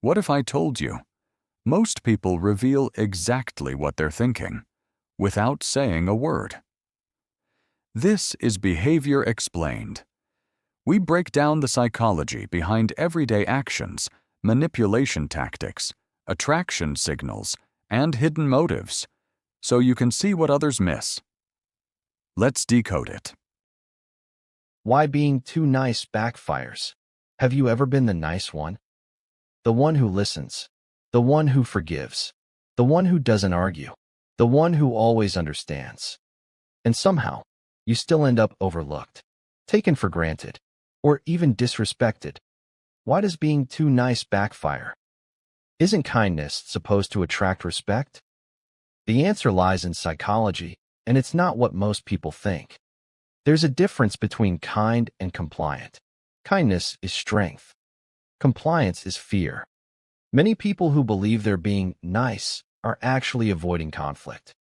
What if I told you? Most people reveal exactly what they're thinking, without saying a word. This is Behavior Explained. We break down the psychology behind everyday actions, manipulation tactics, attraction signals, and hidden motives, so you can see what others miss. Let's decode it. Why being too nice backfires. Have you ever been the nice one? The one who listens, the one who forgives, the one who doesn't argue, the one who always understands. And somehow, you still end up overlooked, taken for granted, or even disrespected. Why does being too nice backfire? Isn't kindness supposed to attract respect? The answer lies in psychology, and it's not what most people think. There's a difference between kind and compliant. Kindness is strength. Compliance is fear. Many people who believe they're being nice are actually avoiding conflict.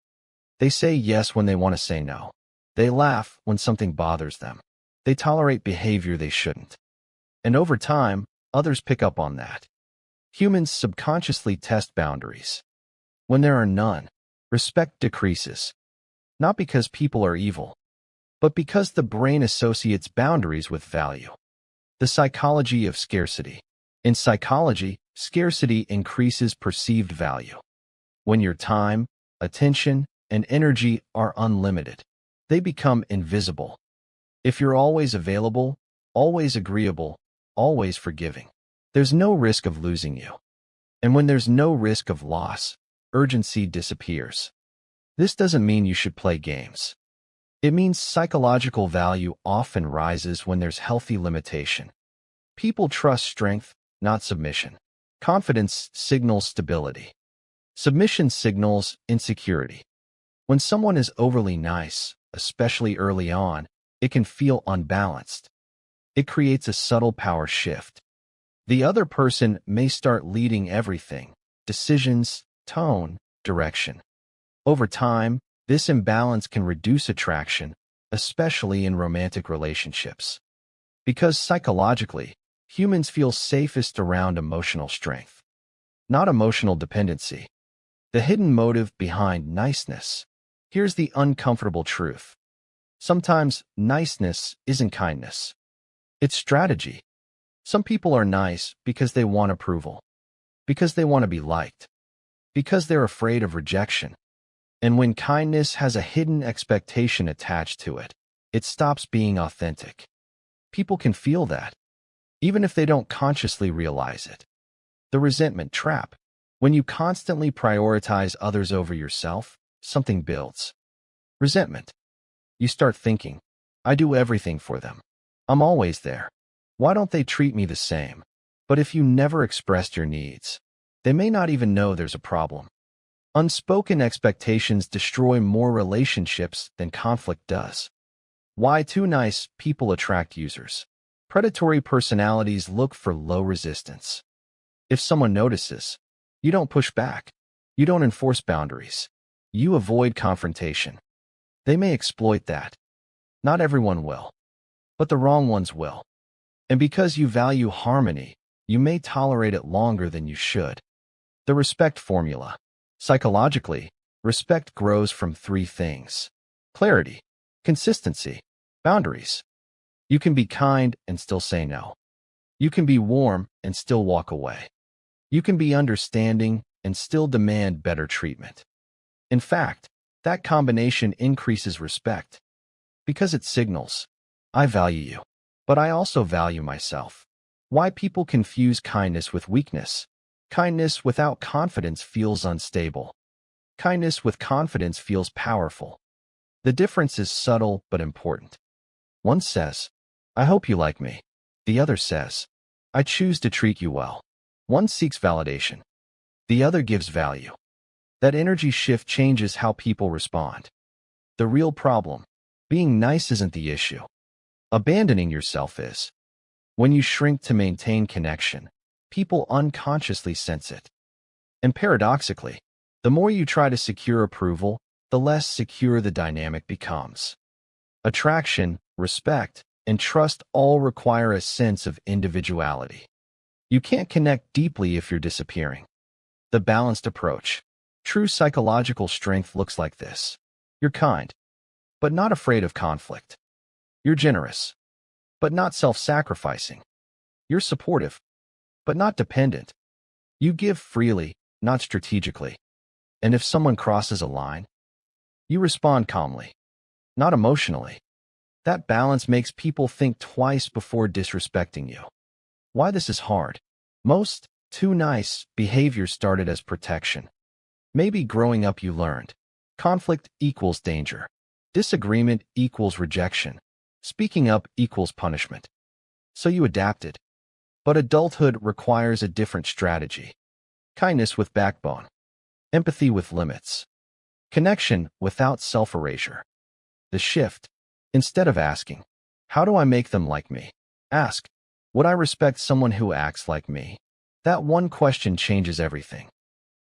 They say yes when they want to say no. They laugh when something bothers them. They tolerate behavior they shouldn't. And over time, others pick up on that. Humans subconsciously test boundaries. When there are none, respect decreases. Not because people are evil, but because the brain associates boundaries with value. The psychology of scarcity. In psychology, scarcity increases perceived value. When your time, attention, and energy are unlimited, they become invisible. If you're always available, always agreeable, always forgiving, there's no risk of losing you. And when there's no risk of loss, urgency disappears. This doesn't mean you should play games. It means psychological value often rises when there's healthy limitation. People trust strength, not submission. Confidence signals stability. Submission signals insecurity. When someone is overly nice, especially early on, it can feel unbalanced. It creates a subtle power shift. The other person may start leading everything: decisions, tone, direction. Over time, this imbalance can reduce attraction, especially in romantic relationships. Because psychologically, humans feel safest around emotional strength, not emotional dependency. The hidden motive behind niceness. Here's the uncomfortable truth. Sometimes niceness isn't kindness. It's strategy. Some people are nice because they want approval, because they want to be liked, because they're afraid of rejection. And when kindness has a hidden expectation attached to it, it stops being authentic. People can feel that, even if they don't consciously realize it. The resentment trap. When you constantly prioritize others over yourself, something builds. Resentment. You start thinking, I do everything for them. I'm always there. Why don't they treat me the same? But if you never expressed your needs, they may not even know there's a problem. Unspoken expectations destroy more relationships than conflict does. Why too nice people attract users. Predatory personalities look for low resistance. If someone notices, you don't push back. You don't enforce boundaries. You avoid confrontation. They may exploit that. Not everyone will, but the wrong ones will. And because you value harmony, you may tolerate it longer than you should. The respect formula. Psychologically, respect grows from three things: clarity, consistency, boundaries. You can be kind and still say no. You can be warm and still walk away. You can be understanding and still demand better treatment. In fact, that combination increases respect because it signals, I value you, but I also value myself. Why people confuse kindness with weakness. Kindness without confidence feels unstable. Kindness with confidence feels powerful. The difference is subtle but important. One says, I hope you like me. The other says, I choose to treat you well. One seeks validation. The other gives value. That energy shift changes how people respond. The real problem. Being nice isn't the issue. Abandoning yourself is. When you shrink to maintain connection, people unconsciously sense it. And paradoxically, the more you try to secure approval, the less secure the dynamic becomes. Attraction, respect, and trust all require a sense of individuality. You can't connect deeply if you're disappearing. The balanced approach. True psychological strength looks like this. You're kind, but not afraid of conflict. You're generous, but not self-sacrificing. You're supportive, but not dependent. You give freely, not strategically. And if someone crosses a line, you respond calmly, not emotionally. That balance makes people think twice before disrespecting you. Why this is hard? Most too nice behavior started as protection. Maybe growing up you learned. Conflict equals danger. Disagreement equals rejection. Speaking up equals punishment. So you adapted. But adulthood requires a different strategy. Kindness with backbone. Empathy with limits. Connection without self-erasure. The shift. Instead of asking, how do I make them like me? Ask, would I respect someone who acts like me? That one question changes everything.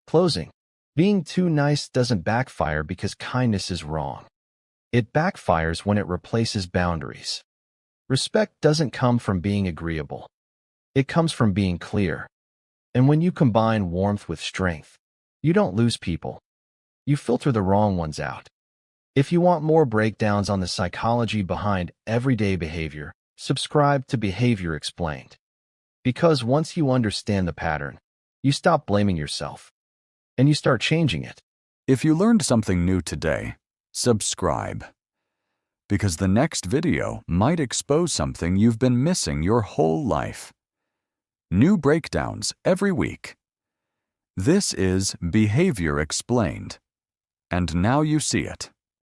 Closing. Being too nice doesn't backfire because kindness is wrong. It backfires when it replaces boundaries. Respect doesn't come from being agreeable. It comes from being clear. And when you combine warmth with strength, you don't lose people. You filter the wrong ones out. If you want more breakdowns on the psychology behind everyday behavior, subscribe to Behavior Explained. Because once you understand the pattern, you stop blaming yourself, and you start changing it. If you learned something new today, subscribe. Because the next video might expose something you've been missing your whole life. New breakdowns every week. This is Behavior Explained. And now you see it.